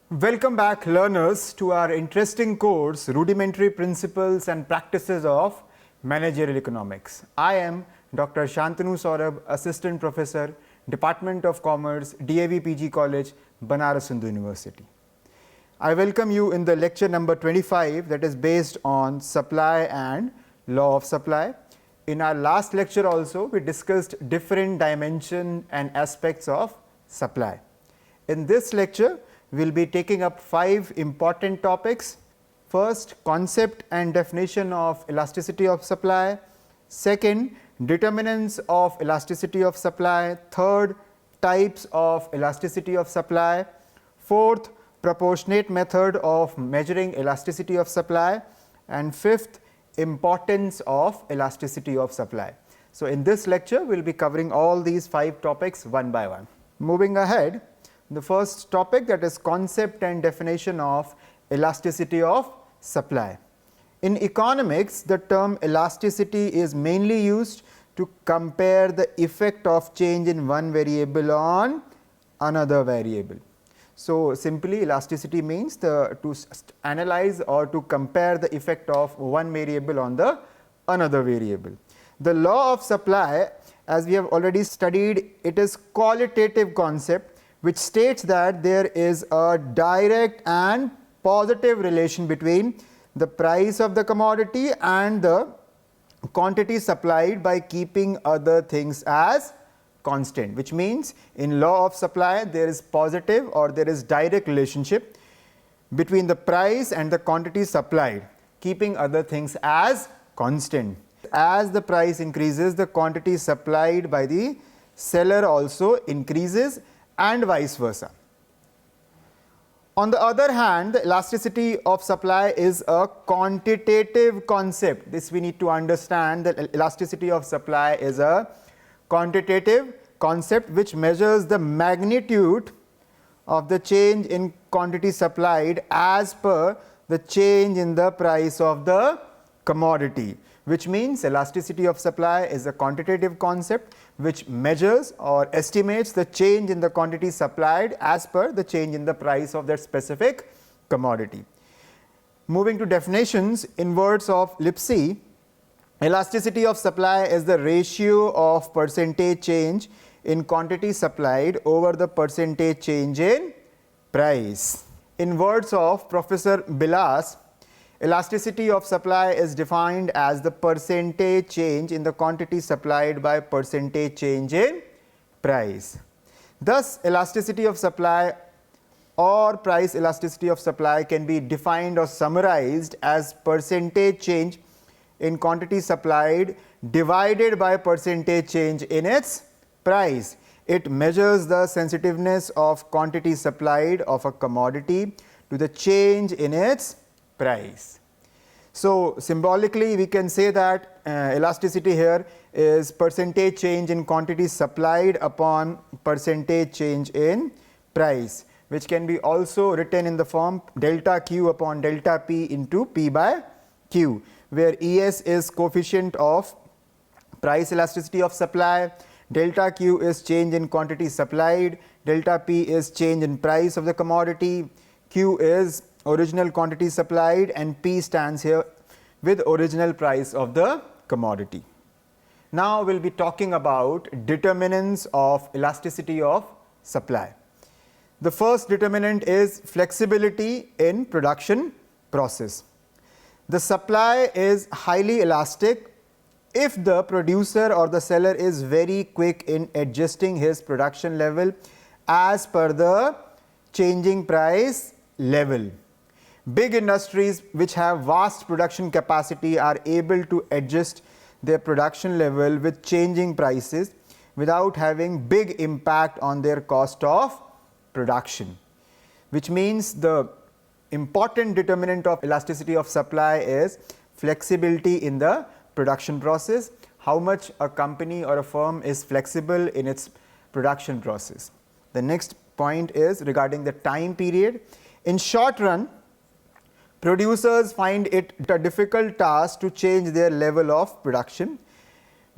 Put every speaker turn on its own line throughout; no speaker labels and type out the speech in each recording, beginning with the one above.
Welcome back, learners, to our interesting course, Rudimentary Principles and Practices of Managerial Economics. I am Dr. Shantanu Saurabh, Assistant Professor, Department of Commerce, DAV PG College, Banaras Hindu University. I welcome you in the lecture number 25, that is based on supply and law of supply. In our last lecture also, we discussed different dimensions and aspects of supply. In this lecture, we will be taking up 5 important topics. First, concept and definition of elasticity of supply. Second, determinants of elasticity of supply. Third, types of elasticity of supply. Fourth, proportionate method of measuring elasticity of supply. And fifth, importance of elasticity of supply. So, in this lecture, we will be covering all these 5 topics one by one. Moving ahead, the first topic, that is concept and definition of elasticity of supply. In economics, the term elasticity is mainly used to compare the effect of change in one variable on another variable. So, simply elasticity means to analyze or to compare the effect of one variable on the another variable. The law of supply, as we have already studied, it is qualitative concept which states that there is a direct and positive relation between the price of the commodity and the quantity supplied by keeping other things as constant, which means in law of supply there is positive or there is direct relationship between the price and the quantity supplied, keeping other things as constant. As the price increases, the quantity supplied by the seller also increases, and vice versa. On the other hand, the elasticity of supply is a quantitative concept. This we need to understand, that elasticity of supply is a quantitative concept which measures the magnitude of the change in quantity supplied as per the change in the price of the commodity, which means elasticity of supply is a quantitative concept which measures or estimates the change in the quantity supplied as per the change in the price of that specific commodity. Moving to definitions, in words of Lipsey, elasticity of supply is the ratio of percentage change in quantity supplied over the percentage change in price. In words of Professor Bilas, elasticity of supply is defined as the percentage change in the quantity supplied by percentage change in price. Thus, elasticity of supply or price elasticity of supply can be defined or summarized as percentage change in quantity supplied divided by percentage change in its price. It measures the sensitiveness of quantity supplied of a commodity to the change in its price. So, symbolically we can say that elasticity here is percentage change in quantity supplied upon percentage change in price, which can be also written in the form delta Q upon delta P into P by Q, where ES is coefficient of price elasticity of supply, delta Q is change in quantity supplied, delta P is change in price of the commodity, Q is original quantity supplied, and P stands here with original price of the commodity. Now we will be talking about determinants of elasticity of supply. The first determinant is flexibility in production process. The supply is highly elastic if the producer or the seller is very quick in adjusting his production level as per the changing price level. Big industries which have vast production capacity are able to adjust their production level with changing prices without having big impact on their cost of production, which means the important determinant of elasticity of supply is flexibility in the production process, how much a company or a firm is flexible in its production process. The next point is regarding the time period. In short run, producers find it a difficult task to change their level of production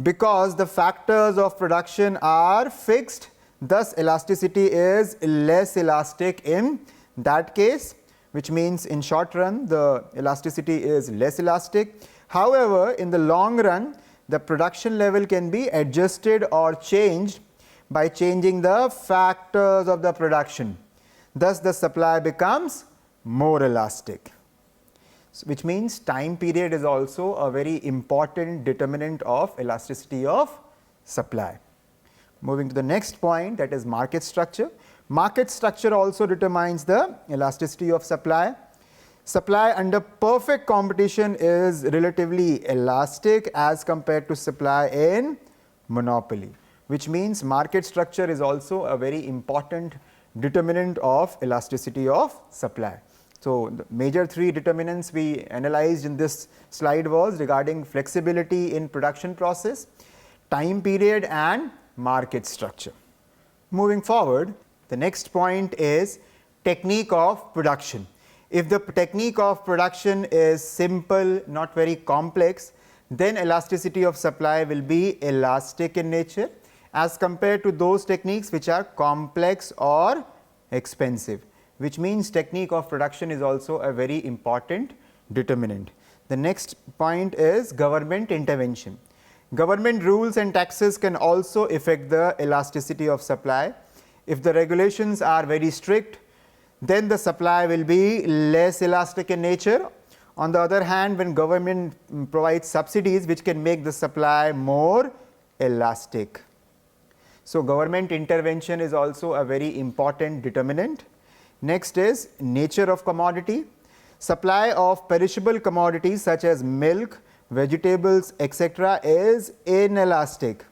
because the factors of production are fixed, thus elasticity is less elastic in that case, which means in short run the elasticity is less elastic. However, in the long run the production level can be adjusted or changed by changing the factors of the production. Thus the supply becomes more elastic, which means time period is also a very important determinant of elasticity of supply. Moving to the next point, that is market structure. Market structure also determines the elasticity of supply. Supply under perfect competition is relatively elastic as compared to supply in monopoly, which means market structure is also a very important determinant of elasticity of supply. So, the major three determinants we analyzed in this slide was regarding flexibility in production process, time period and market structure. Moving forward, the next point is technique of production. If the technique of production is simple, not very complex, then elasticity of supply will be elastic in nature as compared to those techniques which are complex or expensive, which means technique of production is also a very important determinant. The next point is government intervention. Government rules and taxes can also affect the elasticity of supply. If the regulations are very strict, then the supply will be less elastic in nature. On the other hand, when government provides subsidies which can make the supply more elastic. So, government intervention is also a very important determinant. Next is nature of commodity. Supply of perishable commodities such as milk, vegetables, etc. is inelastic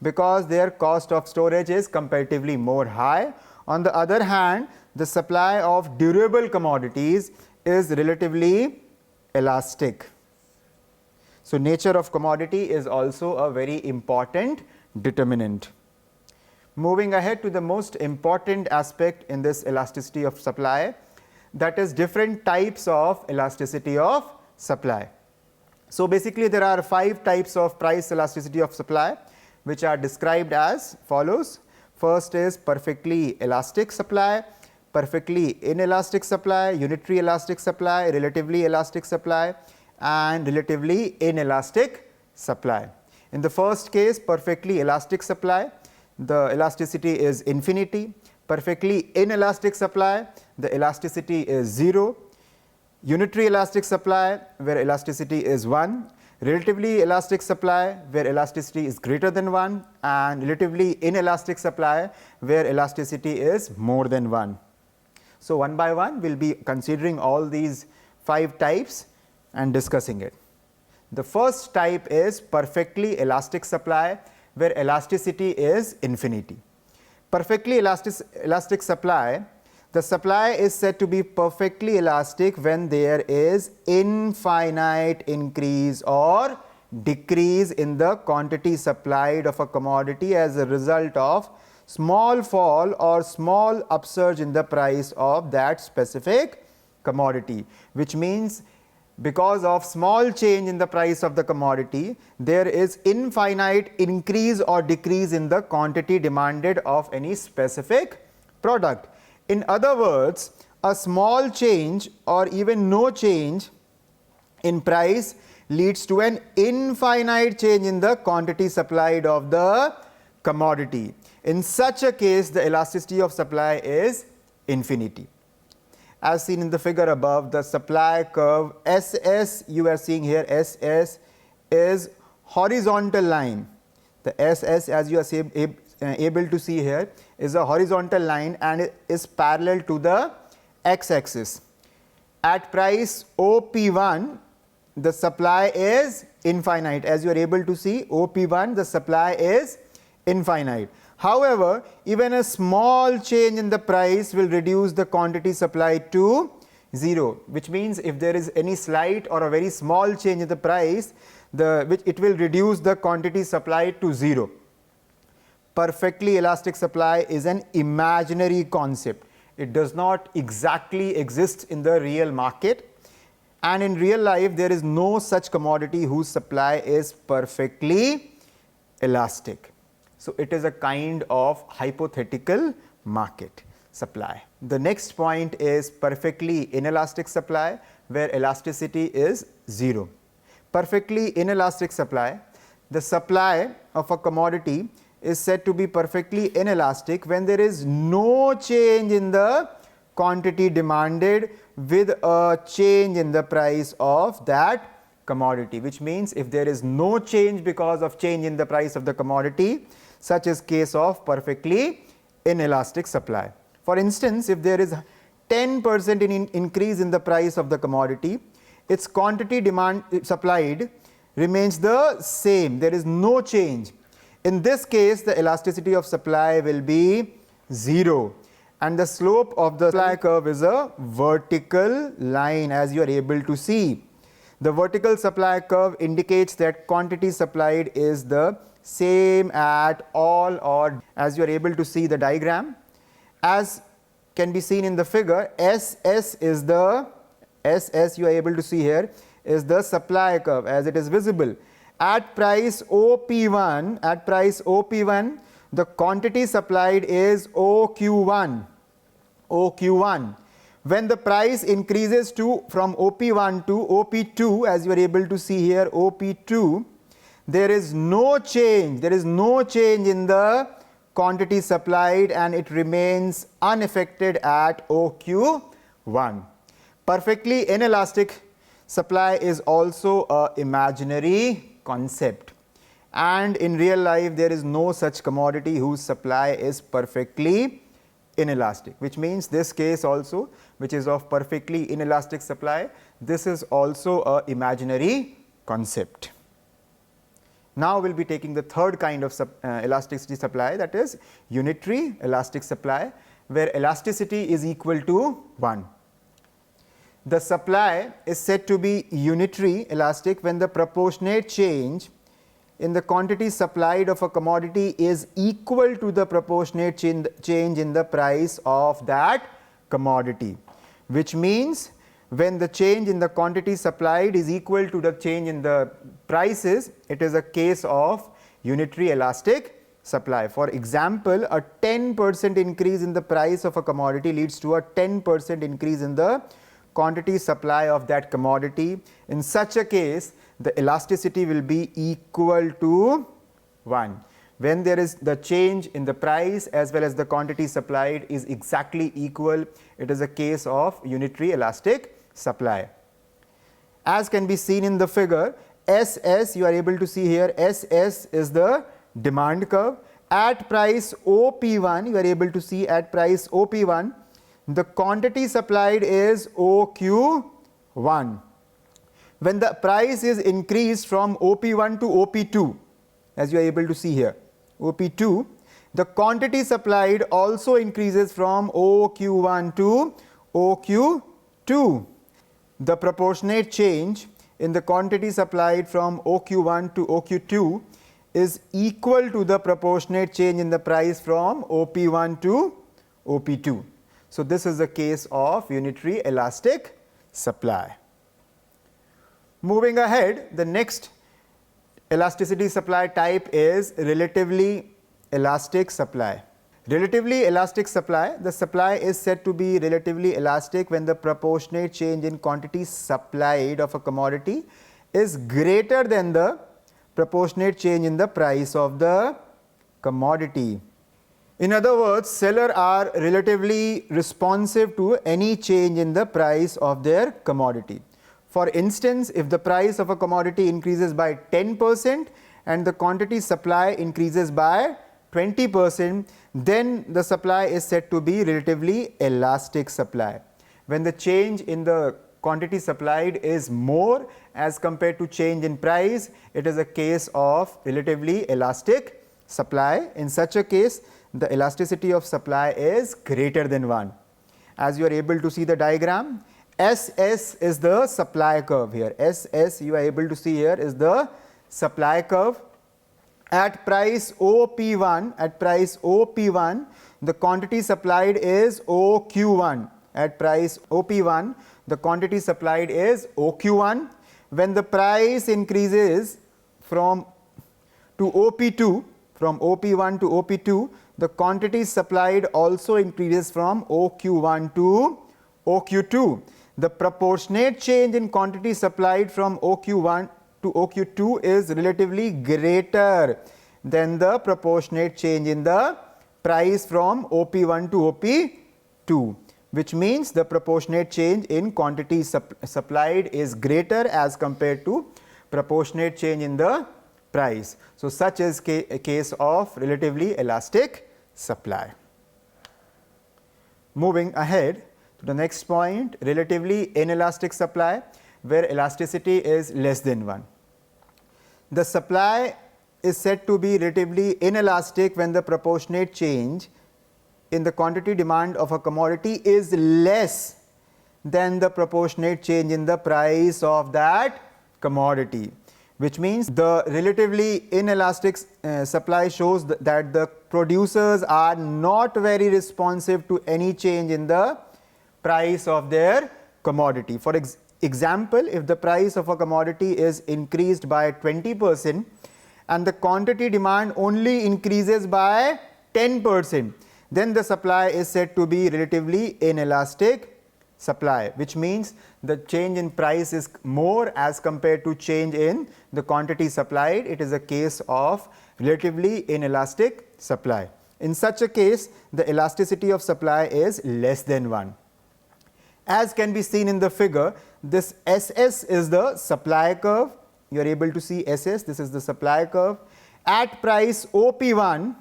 because their cost of storage is comparatively more high. On the other hand, the supply of durable commodities is relatively elastic. So, nature of commodity is also a very important determinant. Moving ahead to the most important aspect in this elasticity of supply, that is different types of elasticity of supply. So, basically there are 5 types of price elasticity of supply which are described as follows. First is perfectly elastic supply, perfectly inelastic supply, unitary elastic supply, relatively elastic supply and relatively inelastic supply. In the first case, perfectly elastic supply, the elasticity is infinity. Perfectly inelastic supply, the elasticity is 0. Unitary elastic supply, where elasticity is 1. Relatively elastic supply, where elasticity is greater than 1, and relatively inelastic supply, where elasticity is more than 1. So, one by one we will be considering all these 5 types and discussing it. The first type is perfectly elastic supply, where elasticity is infinity. Perfectly elastic supply, the supply is said to be perfectly elastic when there is infinite increase or decrease in the quantity supplied of a commodity as a result of small fall or small upsurge in the price of that specific commodity, which means because of small change in the price of the commodity, there is infinite increase or decrease in the quantity demanded of any specific product. In other words, a small change or even no change in price leads to an infinite change in the quantity supplied of the commodity. In such a case, the elasticity of supply is infinity. As seen in the figure above, the supply curve SS, you are seeing here SS is horizontal line. The SS, as you are able to see here, is a horizontal line and it is parallel to the x axis. At price OP1, the supply is infinite. As you are able to see, OP1, the supply is infinite. However, even a small change in the price will reduce the quantity supplied to 0, which means if there is any slight or a very small change in the price, it will reduce the quantity supplied to 0. Perfectly elastic supply is an imaginary concept. It does not exactly exist in the real market, and in real life there is no such commodity whose supply is perfectly elastic. So, it is a kind of hypothetical market. supply. The next point is perfectly inelastic supply, where elasticity is 0. Perfectly inelastic supply, the supply of a commodity is said to be perfectly inelastic when there is no change in the quantity demanded with a change in the price of that commodity, which means if there is no change because of change in the price of the commodity, such is case of perfectly inelastic supply. For instance, if there is 10% increase in the price of the commodity, its quantity demand supplied remains the same, there is no change. In this case, the elasticity of supply will be 0, and the slope of the supply curve is a vertical line, as you are able to see. The vertical supply curve indicates that quantity supplied is the same at all, or as you are able to see the diagram, as can be seen in the figure, SS is the SS you are able to see here is the supply curve as it is visible. At price OP1, the quantity supplied is OQ1. When the price increases from OP1 to OP2, as you are able to see here, OP2, there is no change in the quantity supplied, and it remains unaffected at OQ1. Perfectly inelastic supply is also an imaginary concept, and in real life there is no such commodity whose supply is perfectly inelastic, which means this case also, which is of perfectly inelastic supply, this is also an imaginary concept. Now we will be taking the third kind of elasticity supply, that is unitary elastic supply, where elasticity is equal to 1. The supply is said to be unitary elastic when the proportionate change in the quantity supplied of a commodity is equal to the proportionate change in the price of that commodity, which means when the change in the quantity supplied is equal to the change in the prices, it is a case of unitary elastic supply. For example, a 10% increase in the price of a commodity leads to a 10% increase in the quantity supply of that commodity. In such a case, the elasticity will be equal to 1. When there is the change in the price as well as the quantity supplied is exactly equal, it is a case of unitary elastic supply. As can be seen in the figure, SS, you are able to see here, SS is the demand curve. At price OP1, you are able to see at price OP1, the quantity supplied is OQ1. When the price is increased from OP1 to OP2, as you are able to see here, OP2, the quantity supplied also increases from OQ1 to OQ2. The proportionate change in the quantity supplied from OQ1 to OQ2 is equal to the proportionate change in the price from OP1 to OP2. So this is the case of unitary elastic supply. Moving ahead, the next elasticity supply type is relatively elastic supply. Relatively elastic supply, the supply is said to be relatively elastic when the proportionate change in quantity supplied of a commodity is greater than the proportionate change in the price of the commodity. In other words, sellers are relatively responsive to any change in the price of their commodity. For instance, if the price of a commodity increases by 10% and the quantity supply increases by 20%, then the supply is said to be relatively elastic supply. When the change in the quantity supplied is more as compared to change in price, it is a case of relatively elastic supply. In such a case, the elasticity of supply is greater than 1. As you are able to see the diagram, SS is the supply curve here. SS, you are able to see here, is the supply curve. At price OP1, the quantity supplied is OQ1. At price OP1, the quantity supplied is OQ1. When the price increases from OP2, from OP1 to OP2, the quantity supplied also increases from OQ1 to OQ2. The proportionate change in quantity supplied from OQ1 to OQ2 is relatively greater than the proportionate change in the price from OP1 to OP2, which means the proportionate change in quantity supplied is greater as compared to proportionate change in the price. So, such is a case of relatively elastic supply. Moving ahead to the next point, relatively inelastic supply, where elasticity is less than 1. The supply is said to be relatively inelastic when the proportionate change in the quantity demand of a commodity is less than the proportionate change in the price of that commodity, which means the relatively inelastic supply shows that the producers are not very responsive to any change in the price of their commodity. For example, if the price of a commodity is increased by 20% and the quantity demand only increases by 10%, then the supply is said to be relatively inelastic supply, which means the change in price is more as compared to change in the quantity supplied. It is a case of relatively inelastic supply. In such a case, the elasticity of supply is less than 1. As can be seen in the figure, this SS is the supply curve. You are able to see SS, this is the supply curve. At price OP1,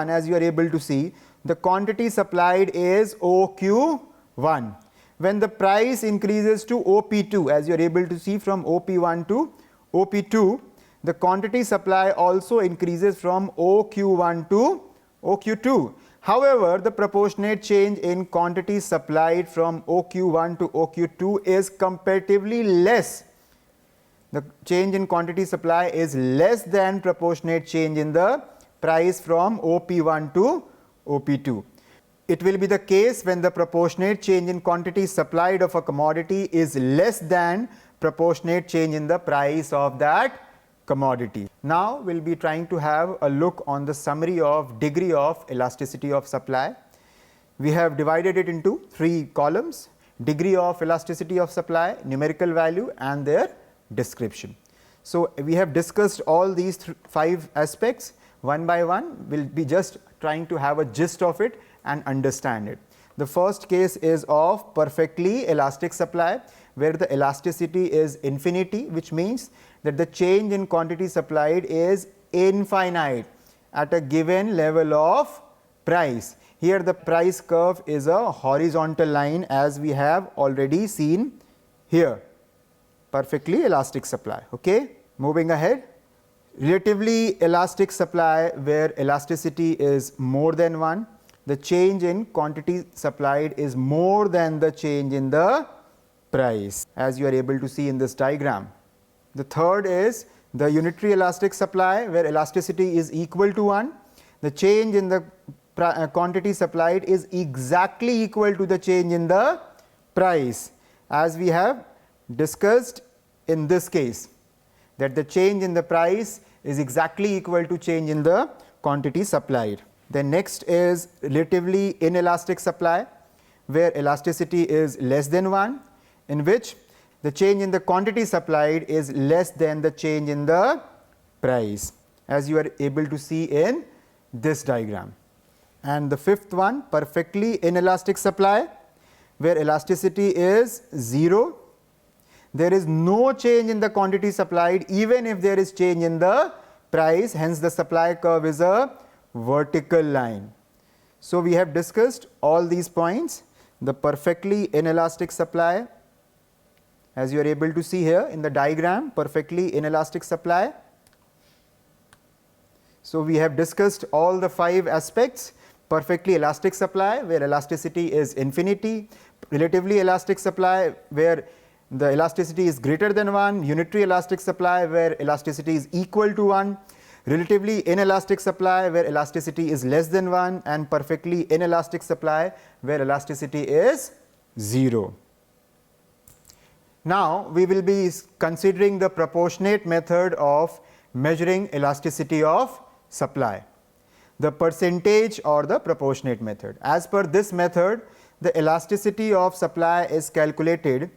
as you are able to see, the quantity supplied is OQ1. When the price increases to OP2, as you are able to see from OP1 to OP2, the quantity supply also increases from OQ1 to OQ2. However, the proportionate change in quantity supplied from OQ1 to OQ2 is comparatively less. The change in quantity supply is less than proportionate change in the price from OP1 to OP2. It will be the case when the proportionate change in quantity supplied of a commodity is less than proportionate change in the price of that commodity. Now, we will be trying to have a look on the summary of degree of elasticity of supply. We have divided it into 3 columns: degree of elasticity of supply, numerical value, and their description. So, we have discussed all these 5 aspects one by one. We will be just trying to have a gist of it and understand it. The first case is of perfectly elastic supply, where the elasticity is infinity, which means that the change in quantity supplied is infinite at a given level of price. Here the price curve is a horizontal line, as we have already seen here. Perfectly elastic supply. Okay. Moving ahead, relatively elastic supply, where elasticity is more than 1. The change in quantity supplied is more than the change in the price, as you are able to see in this diagram. The third is the unitary elastic supply, where elasticity is equal to 1. The change in the quantity supplied is exactly equal to the change in the price, as we have discussed in this case, that the change in the price is exactly equal to change in the quantity supplied. Then next is relatively inelastic supply, where elasticity is less than 1, in which the change in the quantity supplied is less than the change in the price, as you are able to see in this diagram. And the fifth one, perfectly inelastic supply, where elasticity is 0. There is no change in the quantity supplied even if there is change in the price, hence the supply curve is a vertical line. So, we have discussed all these points. The perfectly inelastic supply, as you are able to see here in the diagram, perfectly inelastic supply. So, we have discussed all the 5 aspects: perfectly elastic supply, where elasticity is infinity; relatively elastic supply, where the elasticity is greater than 1; unitary elastic supply, where elasticity is equal to 1; relatively inelastic supply, where elasticity is less than 1; and perfectly inelastic supply, where elasticity is 0. Now, we will be considering the proportionate method of measuring elasticity of supply. the percentage or the proportionate method. As per this method, the elasticity of supply is calculated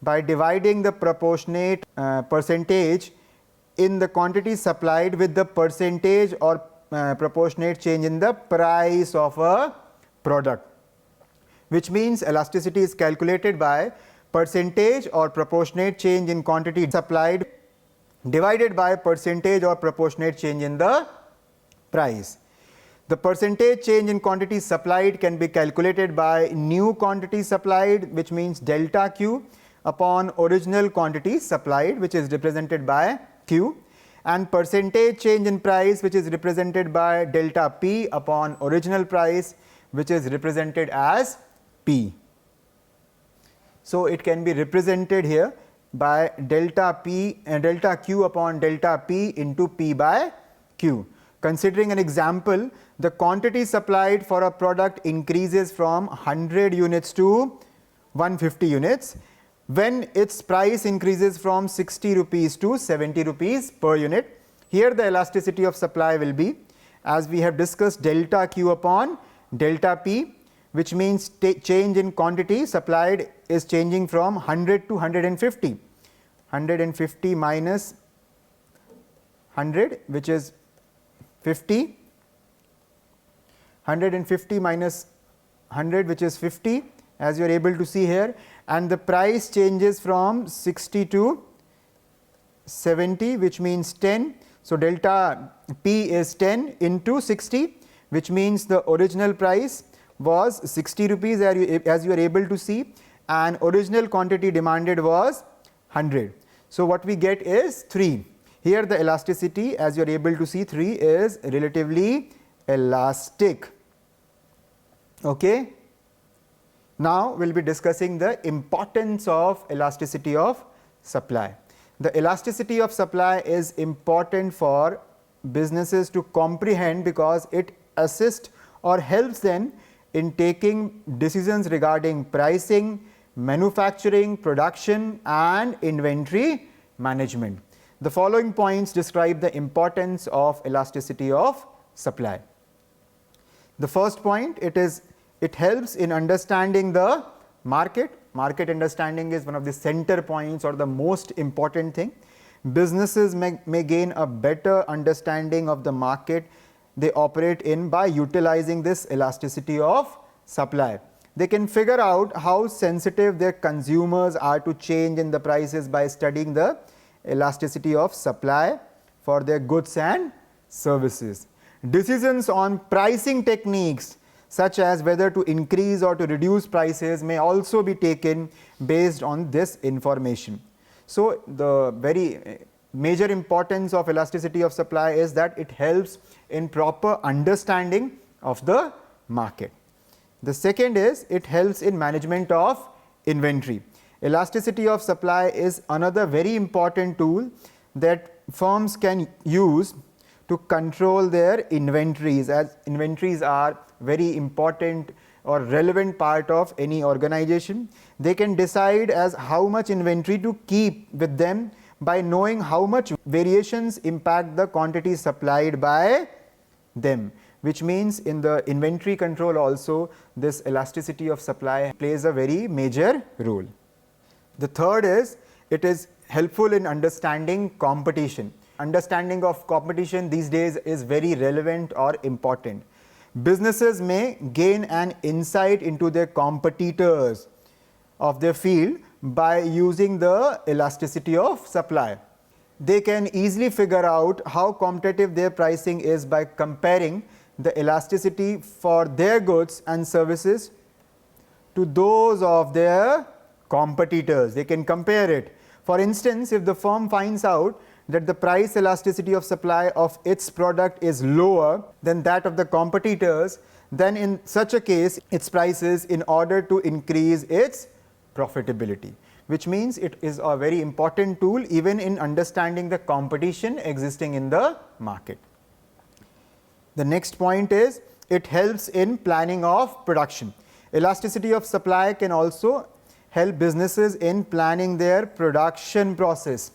by dividing the proportionate percentage in the quantity supplied with the percentage or proportionate change in the price of a product, which means elasticity is calculated by percentage or proportionate change in quantity supplied divided by percentage or proportionate change in the price. The percentage change in quantity supplied can be calculated by new quantity supplied, which means delta Q, upon original quantity supplied, which is represented by Q, and percentage change in price, which is represented by delta P upon original price, which is represented as P. So it can be represented here by delta P and delta Q upon delta P into P by Q. Considering an example, the quantity supplied for a product increases from 100 units to 150 units when its price increases from 60 rupees to 70 rupees per unit. Here the elasticity of supply will be, as we have discussed, delta Q upon delta P, which means change in quantity supplied is changing from 100 to 150. 150 minus 100, which is 50. 150 minus 100, which is 50, as you are able to see here, and the price changes from 60 to 70, which means 10. So delta P is 10 into 60, which means the original price was 60 rupees, as you are able to see, and original quantity demanded was 100. So what we get is 3. Here the elasticity, as you are able to see, 3 is relatively elastic. Okay. Now we will be discussing the importance of elasticity of supply. The elasticity of supply is important for businesses to comprehend because it assists or helps them in taking decisions regarding pricing, manufacturing, production and inventory management. The following points describe the importance of elasticity of supply. The first point, it helps in understanding the market. Market understanding is one of the center points or the most important thing. Businesses may gain a better understanding of the market they operate in by utilizing this elasticity of supply. They can figure out how sensitive their consumers are to change in the prices by studying the elasticity of supply for their goods and services. Decisions on pricing techniques, such as whether to increase or to reduce prices, may also be taken based on this information. So the very major importance of elasticity of supply is that it helps in proper understanding of the market. The second is it helps in management of inventory. Elasticity of supply is another very important tool that firms can use to control their inventories, as inventories are very important or relevant part of any organization. They can decide as how much inventory to keep with them by knowing how much variations impact the quantity supplied by them, which means in the inventory control also this elasticity of supply plays a very major role. The third is it is helpful in understanding competition. Understanding of competition these days is very relevant or important. Businesses may gain an insight into their competitors of their field by using the elasticity of supply. They can easily figure out how competitive their pricing is by comparing the elasticity for their goods and services to those of their competitors. They can compare it. For instance, if the firm finds out that the price elasticity of supply of its product is lower than that of the competitors, then in such a case its prices in order to increase its profitability, which means it is a very important tool even in understanding the competition existing in the market. The next point is it helps in planning of production. Elasticity of supply can also help businesses in planning their production process.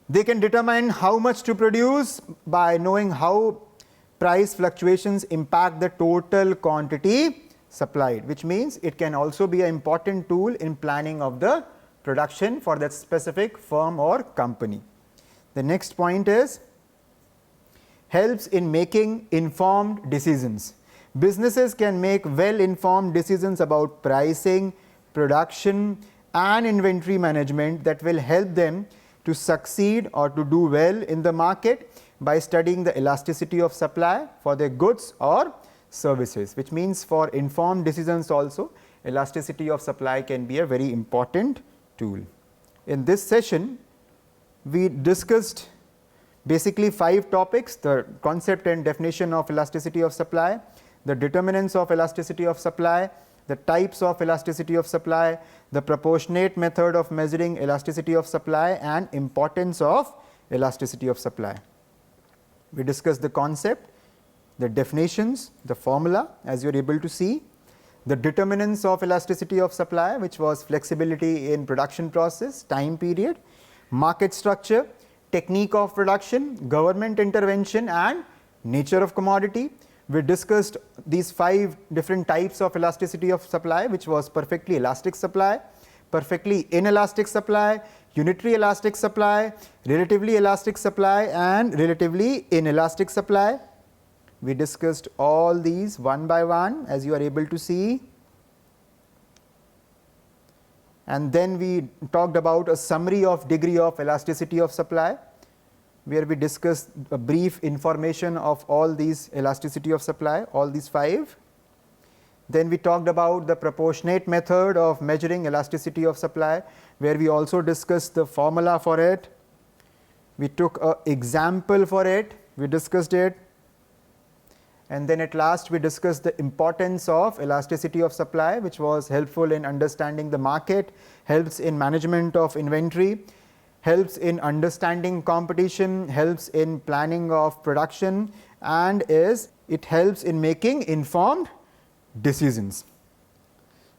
They can determine how much to produce by knowing how price fluctuations impact the total quantity supplied, which means it can also be an important tool in planning of the production for that specific firm or company. The next point is helps in making informed decisions. Businesses can make well-informed decisions about pricing, production and inventory management that will help them to succeed or to do well in the market by studying the elasticity of supply for their goods or services, which means for informed decisions also elasticity of supply can be a very important tool. In this session, we discussed basically 5 topics: the concept and definition of elasticity of supply, the determinants of elasticity of supply, the types of elasticity of supply, the proportionate method of measuring elasticity of supply and importance of elasticity of supply. We discussed the concept, the definitions, the formula as you are able to see, the determinants of elasticity of supply, which was flexibility in production process, time period, market structure, technique of production, government intervention and nature of commodity. We discussed these 5 different types of elasticity of supply, which was perfectly elastic supply, perfectly inelastic supply, unitary elastic supply, relatively elastic supply and relatively inelastic supply. We discussed all these one by one as you are able to see. And then we talked about a summary of degree of elasticity of supply, where we discussed a brief information of all these elasticity of supply, all these 5. Then we talked about the proportionate method of measuring elasticity of supply, where we also discussed the formula for it. We took an example for it, we discussed it. And then at last we discussed the importance of elasticity of supply, which was helpful in understanding the market, helps in management of inventory, helps in understanding competition, helps in planning of production, and it helps in making informed decisions.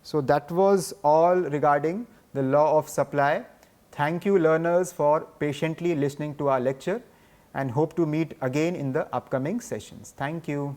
So that was all regarding the law of supply. Thank you learners for patiently listening to our lecture and hope to meet again in the upcoming sessions. Thank you.